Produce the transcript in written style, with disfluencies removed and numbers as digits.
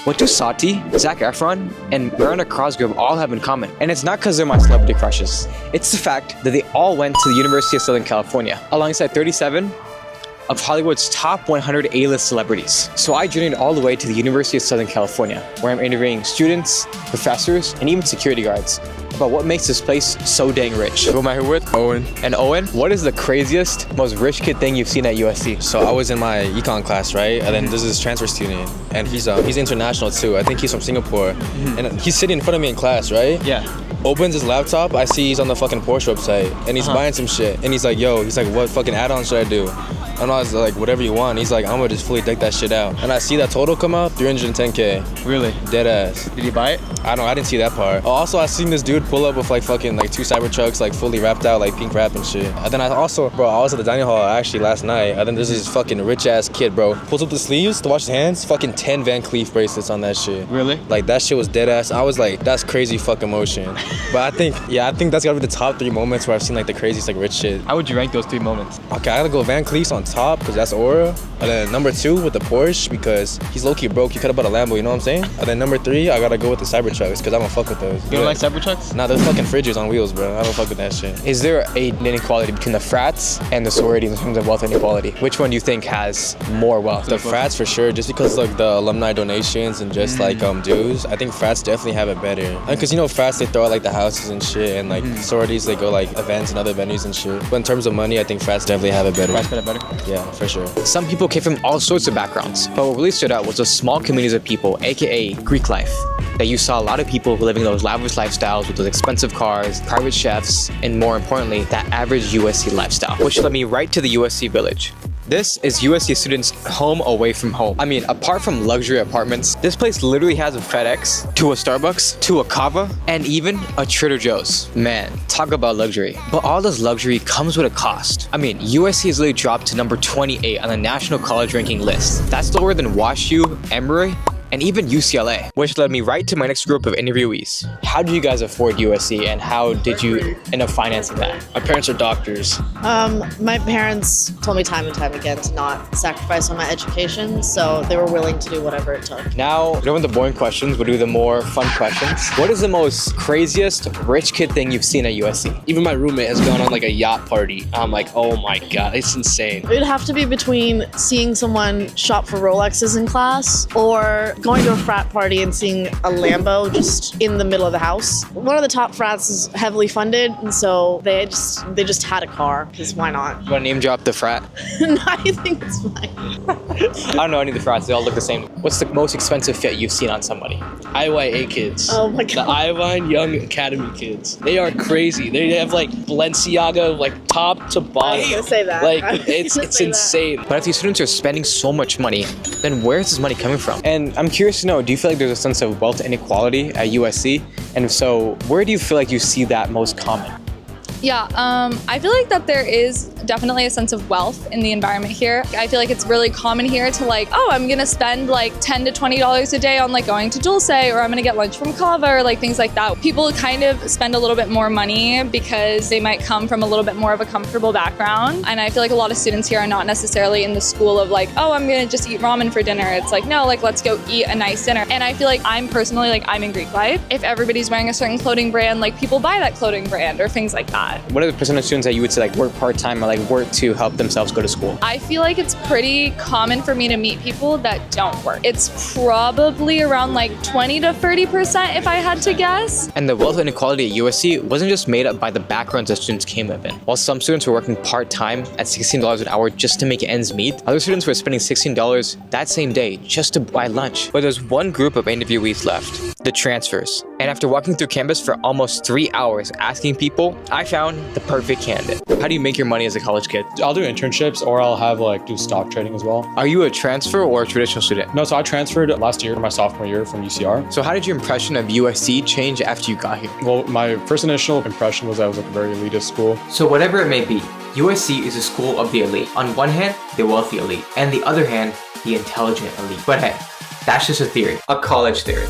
What do Sati, Zac Efron, and Mariana Cosgrove all have in common? And it's not because they're my celebrity crushes. It's the fact that they all went to the University of Southern California, alongside 37 of Hollywood's top 100 A-list celebrities. So I journeyed all the way to the University of Southern California, where I'm interviewing students, professors, and even security guards about what makes this place so dang rich. Who am I here with? Owen. And Owen, what is the craziest, most rich kid thing you've seen at USC? So I was in my econ class, right? And then there's this transfer student, and he's international too. I think he's from Singapore. And he's sitting in front of me in class, right? Yeah. Opens his laptop, I see he's on the fucking Porsche website, and he's buying some shit. And he's like, what fucking add-on should I do? And I was like, whatever you want. He's like, I'm gonna just fully deck that shit out. And I see that total come out, 310K. Really? Dead ass. Did he buy it? I didn't see that part. Also, I seen this dude pull up with like fucking like 2 Cybertrucks, like fully wrapped out, like pink wrap and shit. And then I was at the dining hall actually last night. And then there's this fucking rich ass kid, bro. Pulls up the sleeves to wash his hands, fucking 10 Van Cleef bracelets on that shit. Really? Like that shit was dead ass. I was like, that's crazy fucking motion. But I think that's gotta be the top 3 moments where I've seen like the craziest like rich shit. How would you rank those 3 moments? Okay, I gotta go Van Cleef's on top because that's aura. And then number 2 with the Porsche because he's low-key broke. He could have bought a Lambo, you know what I'm saying? And then number 3, I gotta go with the Cybertrucks because I don't fuck with those. You don't like Cybertrucks? Nah, those fucking fridges on wheels, bro. I don't fuck with that shit. Is there an inequality between the frats and the sororities in terms of wealth inequality? Which one do you think has more wealth? The frats for sure, just because like the alumni donations and just like dues. I think frats definitely have it better. Because frats they throw out like the houses and shit, and like sororities they go like events and other venues and shit. But in terms of money, I think frats definitely have it better. Frats got it better? Yeah, for sure. Some people came from all sorts of backgrounds, but what really stood out was the small communities of people, aka Greek life. That you saw a lot of people living those lavish lifestyles with those expensive cars, private chefs, and more importantly, that average USC lifestyle, which led me right to the USC Village. This is USC students' home away from home. I mean, apart from luxury apartments, this place literally has a FedEx, to a Starbucks, to a Kava, and even a Trader Joe's. Man, talk about luxury. But all this luxury comes with a cost. I mean, USC has literally dropped to number 28 on the National College Ranking list. That's lower than WashU, Emory, and even UCLA, which led me right to my next group of interviewees. How did you guys afford USC, and how did you end up financing that? My parents are doctors. My parents told me time and time again to not sacrifice on my education, so they were willing to do whatever it took. Now, we don't want the boring questions, we'll do the more fun questions. What is the most craziest rich kid thing you've seen at USC? Even my roommate has gone on like a yacht party. I'm like, oh my God, it's insane. It would have to be between seeing someone shop for Rolexes in class or going to a frat party and seeing a Lambo just in the middle of the house. One of the top frats is heavily funded, and so they just had a car, because why not? You want to name drop the frat? No, I think it's fine. I don't know any of the frats, they all look the same. What's the most expensive fit you've seen on somebody? IYA kids. Oh my God. The Irvine Young Academy kids. They are crazy. They have like Balenciaga, like top to bottom. I was gonna say that. Like it's insane. But if these students are spending so much money, then where is this money coming from? And I'm curious to know, do you feel like there's a sense of wealth inequality at USC? And if so, where do you feel like you see that most common? Yeah, I feel like that there is definitely a sense of wealth in the environment here. I feel like it's really common here to like, oh, I'm gonna spend like $10 to $20 a day on like going to Dulce, or I'm gonna get lunch from Kava, or like things like that. People kind of spend a little bit more money because they might come from a little bit more of a comfortable background. And I feel like a lot of students here are not necessarily in the school of like, oh, I'm gonna just eat ramen for dinner. It's like, no, like let's go eat a nice dinner. And I feel like I'm personally like, I'm in Greek life. If everybody's wearing a certain clothing brand, like people buy that clothing brand or things like that. What are the percent of students that you would say like work part-time or like work to help themselves go to school? I feel like it's pretty common for me to meet people that don't work. It's probably around like 20 to 30% if I had to guess. And the wealth inequality at USC wasn't just made up by the backgrounds that students came up in. While some students were working part-time at $16 an hour just to make ends meet, other students were spending $16 that same day just to buy lunch. But there's one group of interviewees left, the transfers. And after walking through campus for almost 3 hours asking people, I found the perfect candidate. How do you make your money as a college kid? I'll do internships, or I'll have do stock trading as well. Are you a transfer or a traditional student? No, so I transferred last year, my sophomore year from UCR. So how did your impression of USC change after you got here? Well, my first initial impression was that it was like a very elitist school. So whatever it may be, USC is a school of the elite. On one hand, the wealthy elite, and the other hand, the intelligent elite. But hey, that's just a theory, a college theory.